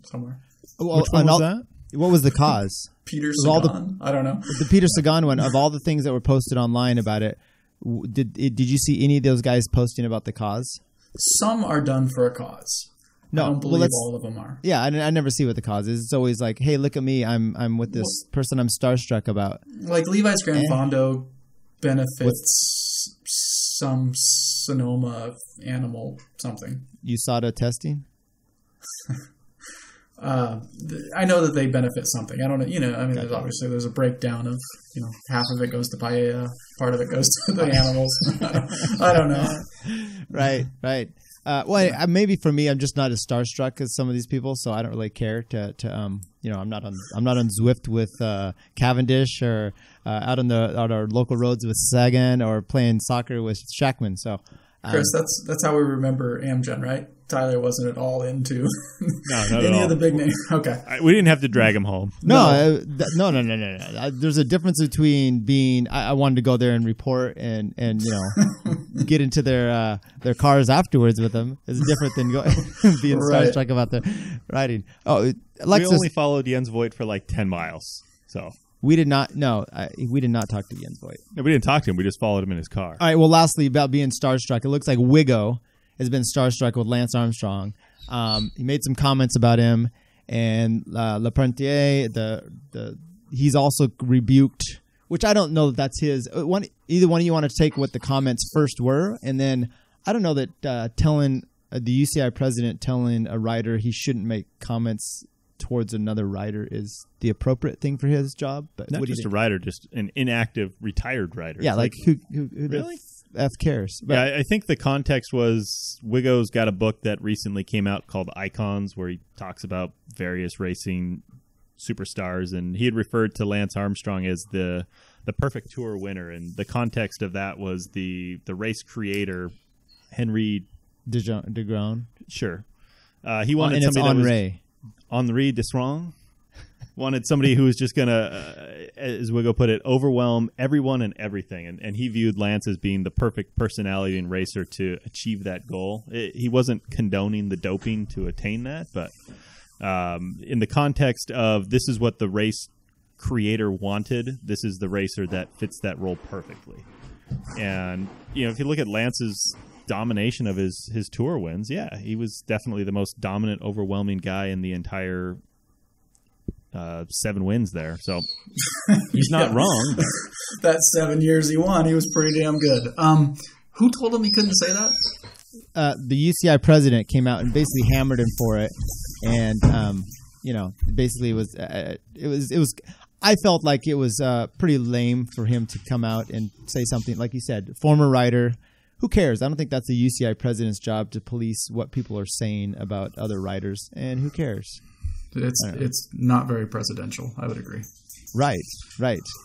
somewhere. Well, which one was that? What was the cause? Peter Sagan. I don't know. The Peter Sagan one. Of all the things that were posted online about it, did you see any of those guys posting about the cause? Some are done for a cause. No, I don't believe all of them are. Yeah, I never see what the cause is. It's always like, hey, look at me. I'm with this person I'm starstruck about. Like Levi's Grand Fondo benefits some Sonoma animal something. USADA testing? I know that they benefit something. I don't know. I mean, there's a breakdown of, half of it goes to paella, part of it goes to the animals. I don't know. Right. Maybe for me, I'm just not as starstruck as some of these people, so I don't really care I'm not on Zwift with Cavendish or out on our local roads with Sagan or playing soccer with Shackman. So, Chris, that's how we remember Amgen, right? Tyler wasn't at all into any of the big names. Okay, we didn't have to drag him home. No. There's a difference between being. I wanted to go there and report and get into their cars afterwards with them. It's different than being starstruck about the riding. Oh, Alexis, we only followed Jens Voigt for like 10 miles. So we did not. No, we did not talk to Jens Voigt. No, we didn't talk to him. We just followed him in his car. All right. Well, lastly, about being starstruck, it looks like Wiggo has been starstruck with Lance Armstrong. He made some comments about him, and Laprentier, he's also rebuked, which I don't know that that's his. Either one of you want to take what the comments first were, and then I don't know that telling the UCI president telling a rider he shouldn't make comments towards another rider is the appropriate thing for his job. But not just a rider, just an inactive retired rider. Yeah, like who really? F cares. But yeah, I think the context was Wiggo's got a book that recently came out called Icons, where he talks about various racing superstars, and he had referred to Lance Armstrong as the perfect tour winner, and the context of that was the race creator Henry DeGron. Sure, he wanted somebody Henri Desrang. Wanted somebody who was just going to, as Wiggo put it, overwhelm everyone and everything. And he viewed Lance as being the perfect personality and racer to achieve that goal. He wasn't condoning the doping to attain that, but in the context of this is what the race creator wanted, this is the racer that fits that role perfectly. And, if you look at Lance's domination of his tour wins, yeah, he was definitely the most dominant, overwhelming guy in the entire 7 wins there, so he's not wrong. That 7 years he won, he was pretty damn good. Who told him he couldn't say that? the UCI president came out and basically hammered him for it, and basically it was. I felt like it was pretty lame for him to come out and say something like he said, former rider. Who cares? I don't think that's the UCI president's job to police what people are saying about other riders, and who cares? It's not very presidential. I would agree. Right.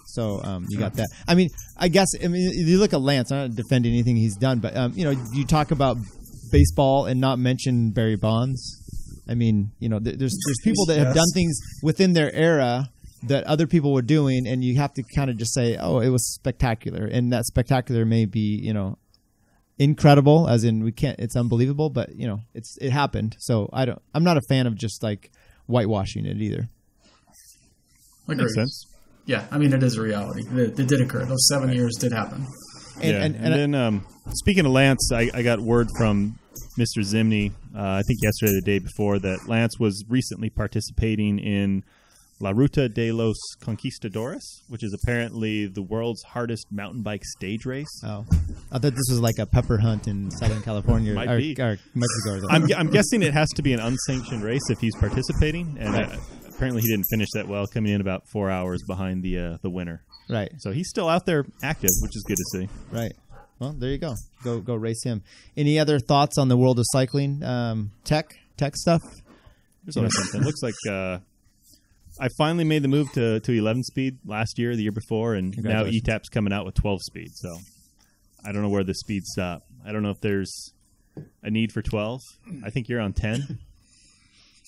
So you got that. I mean, if you look at Lance, I'm not defending anything he's done, but you talk about baseball and not mention Barry Bonds. I mean, there's people that have done things within their era that other people were doing, and you have to kind of just say, oh, it was spectacular, and that spectacular may be incredible, as in it's unbelievable, but it happened. So I'm not a fan of just like whitewashing it either. Makes sense. Yeah, I mean, it is a reality. It did occur. Those 7 years did happen. And then speaking of Lance, I got word from Mr. Zimney, I think yesterday or the day before, that Lance was recently participating in La Ruta de los Conquistadores, which is apparently the world's hardest mountain bike stage race. Oh, I thought this was like a pepper hunt in Southern California or Mexico. I'm guessing it has to be an unsanctioned race if he's participating, and apparently he didn't finish that well, coming in about 4 hours behind the winner. Right. So he's still out there active, which is good to see. Right. Well, there you go. Go race him. Any other thoughts on the world of cycling? Tech stuff? There's always something. Looks like I finally made the move to 11 speed last year, the year before, and now ETAP's coming out with 12 speed. So I don't know where the speeds stop. I don't know if there's a need for 12. I think you're on 10.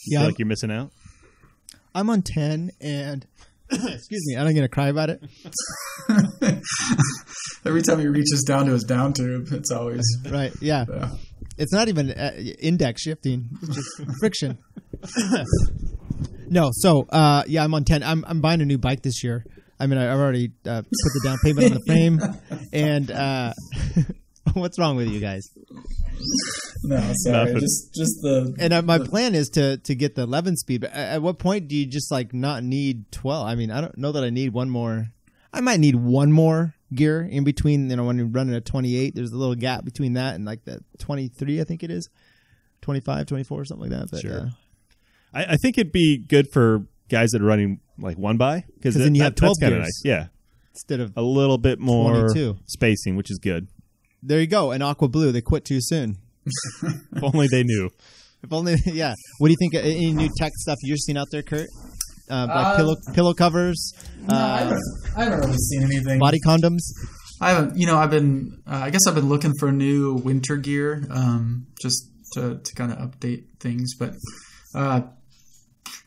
You feel like you're missing out? I'm on 10, and excuse me, I'm not going to cry about it. Every time he reaches down to his down tube, it's always... Right, yeah. It's not even index shifting, it's just friction. No, so, I'm on 10. I'm buying a new bike this year. I mean, I've already put the down payment on the frame, and what's wrong with you guys? No, sorry. Just the... And my plan is to get the 11 speed, but at what point do you just like not need 12? I mean, I don't know that I need one more. I might need one more gear in between, when you're running a 28, there's a little gap between that and like the 23, I think it is. 25, 24, something like that. But, sure. I think it'd be good for guys that are running like one by, because then you have 12 that's gears. Nice. Yeah. Instead of a little bit more 22. Spacing, which is good. There you go. And Aqua Blue, they quit too soon. If only they knew. If only, yeah. What do you think? Any new tech stuff you're seeing out there, Kurt? Like pillow covers? No, I haven't really seen anything. Body condoms? I haven't. I've been. I guess I've been looking for new winter gear, just to kind of update things. But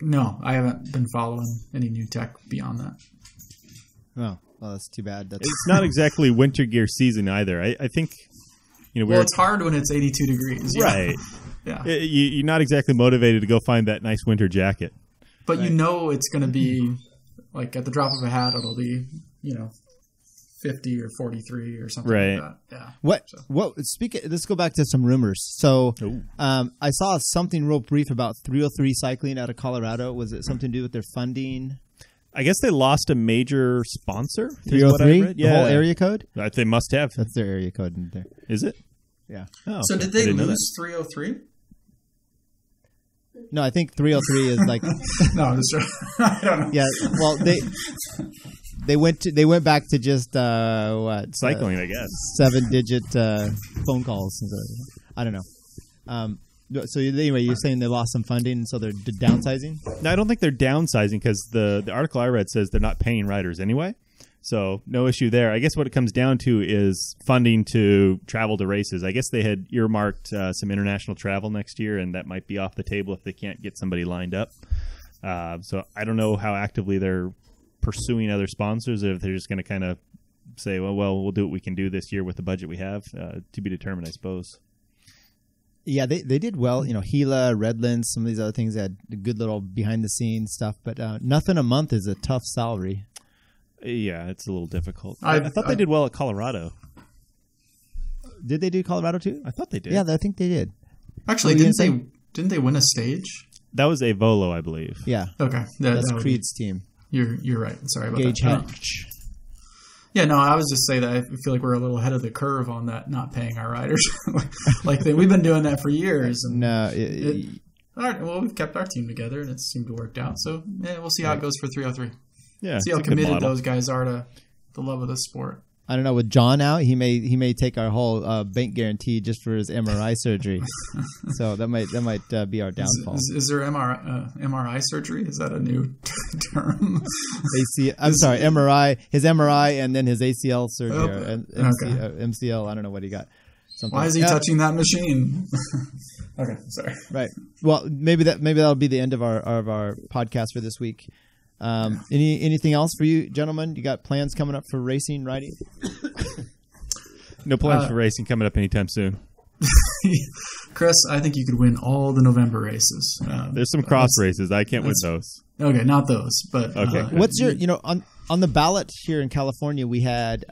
no, I haven't been following any new tech beyond that. Oh, well, that's too bad. It's not exactly winter gear season either. I think. Well, it's hard when it's 82 degrees. Yeah. Right. Yeah. You're not exactly motivated to go find that nice winter jacket. But right. It's going to be, like, at the drop of a hat, it'll be, 50 or 43 or something like that. Yeah. Let's go back to some rumors. So I saw something real brief about 303 Cycling out of Colorado. Was it something to do with their funding? I guess they lost a major sponsor. 303? The whole area code? They must have. That's their area code in there. Is it? Yeah. Oh, so did they lose 303? No, I think 303 is like... No, I'm just I don't know. Yeah, well, they went back to just, cycling, I guess. 7-digit phone calls. I don't know. So anyway, you're saying they lost some funding, so they're downsizing? No, I don't think they're downsizing, because the article I read says they're not paying riders anyway. So no issue there. I guess what it comes down to is funding to travel to races. I guess they had earmarked some international travel next year, and that might be off the table if they can't get somebody lined up. So I don't know how actively they're pursuing other sponsors, or if they're just going to kind of say, well, we'll do what we can do this year with the budget we have, to be determined, I suppose. Yeah, they did well. Gila, Redlands, some of these other things had good little behind-the-scenes stuff, but nothing a month is a tough salary. Yeah, it's a little difficult. I thought they did well at Colorado. Did they do Colorado too? I thought they did. Yeah, I think they did. Actually, didn't they win a stage? That was a Volo, I believe. Yeah. Okay. That's Creed's team. You're right. Sorry about Gage that. Hatch. Yeah, no, I was just saying that I feel like we're a little ahead of the curve on that, not paying our riders. We've been doing that for years. And No, well, we've kept our team together, and it seemed to work out. So we'll see how it goes for 303. Yeah, see how committed those guys are to the love of the sport. I don't know. With John out, he may take our whole bank guarantee just for his MRI surgery. So that might be our downfall. Is there MRI surgery? Is that a new term? I'm sorry, MRI. His MRI and then his ACL surgery. Okay. MCL. I don't know what he got. Something. Why is he touching that machine? Okay, sorry. Right. Well, maybe that'll be the end of our podcast for this week. Anything else for you, gentlemen? You got plans coming up for racing, riding? No plans for racing coming up anytime soon. Chris, I think you could win all the November races. There's some cross races. I can't win those. Okay, not those. But okay. What's your on the ballot here in California? We had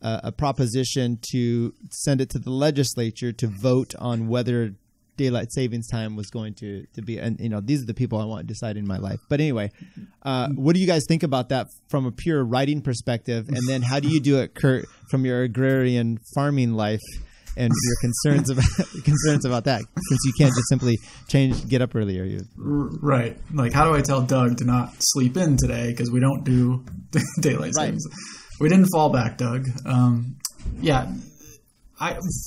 a proposition to send it to the legislature to vote on whether daylight savings time was going to be, and these are the people I want to decide in my life. But anyway, what do you guys think about that from a pure writing perspective? And then how do you do it, Curt, from your agrarian farming life and your concerns about that? Since you can't just simply get up earlier. Right. Like, how do I tell Doug to not sleep in today because we don't do daylight savings? We didn't fall back, Doug.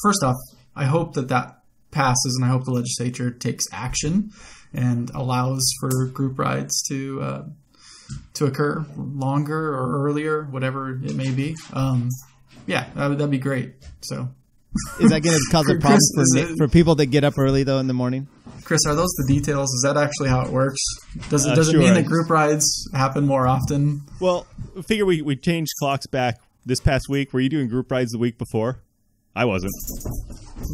First off, I hope that passes, and I hope the legislature takes action and allows for group rides to occur longer or earlier, whatever it may be. That'd be great. So, is that going to cause a problem for people that get up early though in the morning? Chris, are those the details? Is that actually how it works? Does it mean that group rides happen more often? Well, figure we changed clocks back this past week. Were you doing group rides the week before? I wasn't.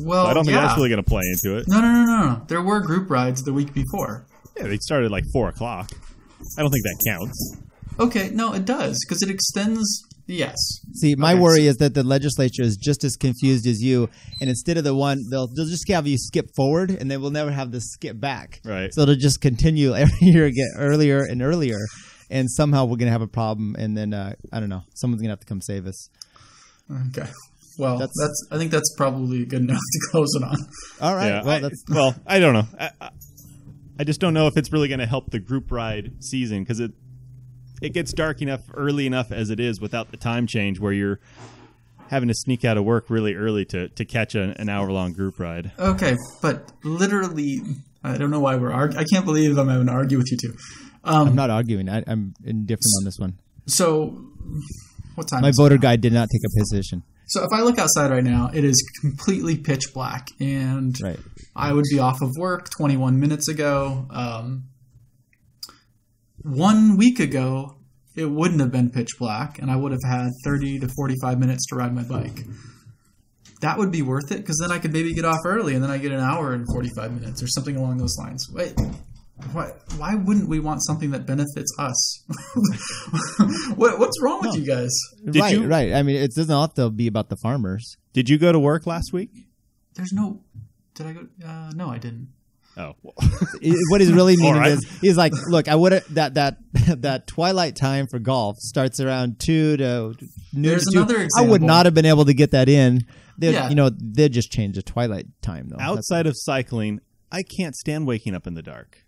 Well, so I don't think that's really going to play into it. No. There were group rides the week before. Yeah, they started like 4 o'clock. I don't think that counts. Okay, no, it does, because it extends. Yes. See, my worry is that the legislature is just as confused as you, and instead of they'll just have you skip forward, and they will never have the skip back. Right. So it'll just continue every year, get earlier and earlier, and somehow we're going to have a problem, and then I don't know, someone's going to have to come save us. Okay. Well, I think that's probably good enough to close it on. All right. Yeah, I don't know. I just don't know if it's really going to help the group ride season, because it gets dark enough early enough as it is without the time change where you're having to sneak out of work really early to catch an hour-long group ride. Okay, but literally, I don't know why we're arguing. I can't believe I'm having to argue with you two. I'm not arguing. I'm indifferent on this one. So, what time My is voter it? guide did not take a position. So if I look outside right now, it is completely pitch black, and I would be off of work 21 minutes ago. 1 week ago, it wouldn't have been pitch black, and I would have had 30 to 45 minutes to ride my bike. That would be worth it, because then I could maybe get off early, and then I get an hour and 45 minutes or something along those lines. Wait, why wouldn't we want something that benefits us? What's wrong with you guys? Right. I mean, it doesn't have to be about the farmers. Did you go to work last week? Did I go? No, I didn't. Oh. What he's really meaning is, he's like, look, I would have that twilight time for golf starts around 2 to noon. There's to 2. another example. I would not have been able to get that in. They'd just change the twilight time though. Outside of cycling, I can't stand waking up in the dark.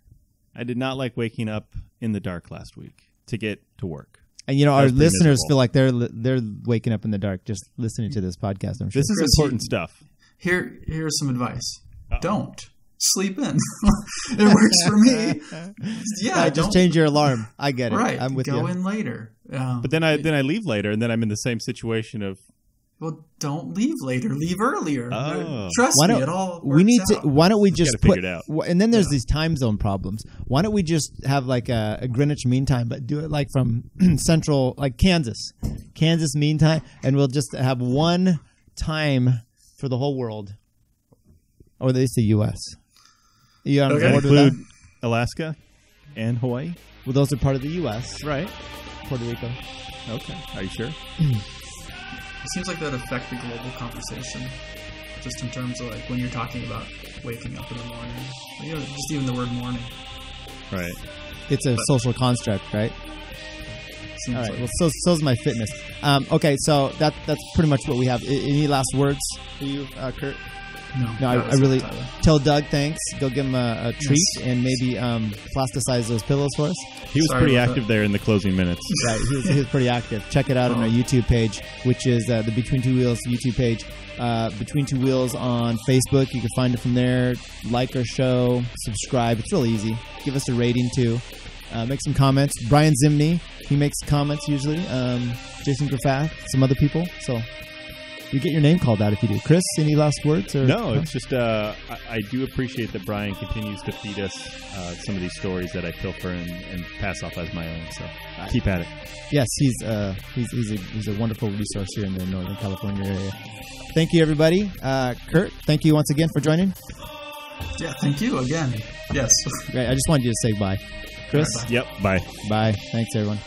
I did not like waking up in the dark last week to get to work. And our listeners feel like they're waking up in the dark just listening to this podcast. I'm sure this is important stuff. Here's some advice. Don't sleep in. It works for me. Yeah, just change your alarm. I get it. Right, I'm with you. Go in later. But then I leave later, and then I'm in the same situation of. Well, don't leave later. Leave earlier. Oh. Trust me, it all works out. Why don't we just figure it out? And then there's these time zone problems. Why don't we just have like a Greenwich Mean Time, but do it like from central, like Kansas Mean Time, and we'll just have one time for the whole world, or at least the U.S. You on board with that? Alaska and Hawaii. Well, those are part of the U.S., right? Puerto Rico. Okay. Are you sure? It seems like that would affect the global conversation, just in terms of like when you're talking about waking up in the morning. Just even the word morning. Right. It's a social construct, right? seems All right. like. Well, so's my fitness. Okay, so that's pretty much what we have. Any last words for you, Curt? No, I really tell Doug thanks. Go give him a treat and maybe plasticize those pillows for us. He was pretty active there in the closing minutes. Right, he was pretty active. Check it out on our YouTube page, which is the Between Two Wheels YouTube page. Between Two Wheels on Facebook. You can find it from there. Like our show, subscribe. It's real easy. Give us a rating too. Make some comments. Brian Zimney, he makes comments usually. Jason Graffath, some other people. So you get your name called out if you do. Chris, any last words? Or no, it's just I do appreciate that Brian continues to feed us some of these stories that I pilfer and pass off as my own. So keep at it. Yes, he's a wonderful resource here in the Northern California area. Thank you, everybody. Curt, thank you once again for joining. Yeah, thank you again. Yes. Great. I just wanted you to say bye. Chris? Yep. Bye. Bye. Thanks, everyone.